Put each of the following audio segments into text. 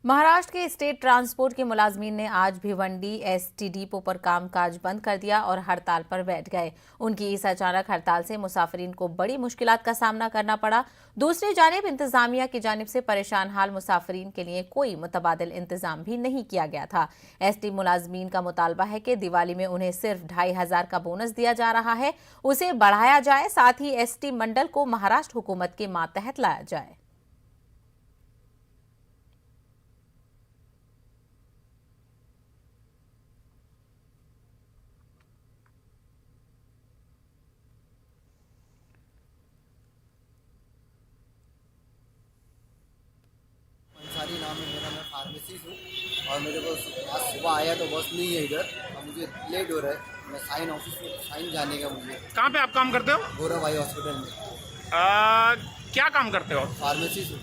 महाराष्ट्र के state transport के मुलाजमीन ने आज भिवंडी एसटी डिपो पर कामकाज बंद कर दिया और हड़ताल पर बैठ गए। उनकी इस अचानक हड़ताल से मुसाफिरीन को बड़ी मुश्किलात का सामना करना पड़ा। दूसरी जानिब इंतजामिया की जानिब से परेशान हाल मुसाफिरीन के लिए कोई मुतबादिल इंतजाम भी नहीं किया गया था। एसटी मुलाजमीन का मुतालबा है कि दिवाली में उन्हें सिर्फ 2500 का बोनस दिया जा रहा है, उसे बढ़ाया जाए, साथ ही एसटी मंडल को महाराष्ट्र हुकूमत के मातहत लाया जाए। अंसारी नाम है मेरा, मैं फार्मेसिस्ट हूँ और मेरे को आज सुबह आया तो बस नहीं है इधर। अब मुझे लेट हो रहा है, मैं साइन ऑफिस में साइन जाने का मुझे। कहाँ पे आप काम करते हो? गौरव भाई हॉस्पिटल में क्या काम करते हो? फार्मेसिस्ट हूँ।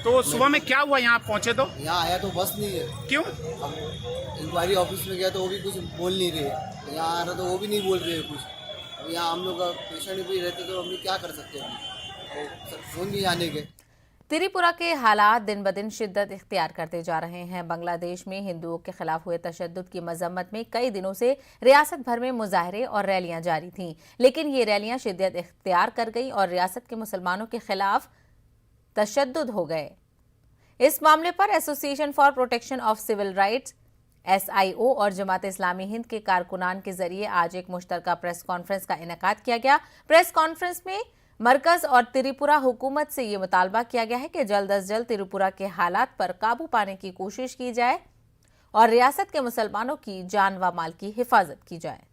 तो सुबह में क्या हुआ, यहाँ आप पहुँचे तो? यहाँ आया तो बस नहीं है। क्यों? अब इंक्वायरी ऑफिस में गया तो वो भी कुछ बोल नहीं रहे, यहाँ आ रहा तो वो भी नहीं बोल रहे कुछ। अब यहाँ हम लोग पेशेंट भी रहते तो हम लोग क्या कर सकते हैं, तो फोन भी आने के। त्रिपुरा के हालात दिन ब दिन शिद्दत इख्तियार करते जा रहे हैं। बांग्लादेश में हिंदुओं के खिलाफ हुए तशद्दुद की मजम्मत में कई दिनों से रियासत भर में मुजाहरे और रैलियां जारी थीं, लेकिन ये रैलियां शिद्दत इख्तियार कर गई और रियासत के मुसलमानों के खिलाफ तशद्दुद हो गए। इस मामले पर Association for Protection of Civil Rights SIO और जमात इस्लामी हिंद के कारकुनान के जरिए आज एक मुश्तरका प्रेस कॉन्फ्रेंस का इनेकाद किया गया। प्रेस कॉन्फ्रेंस में मरकज और त्रिपुरा हुकूमत से ये मुतालबा किया गया है कि जल्द अज जल्द त्रिपुरा के हालात पर काबू पाने की कोशिश की जाए और रियासत के मुसलमानों की जान व माल की हिफाजत की जाए।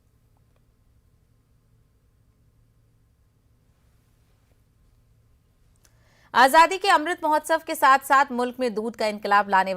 आजादी के अमृत महोत्सव के साथ साथ मुल्क में दूध का इनकलाब लाने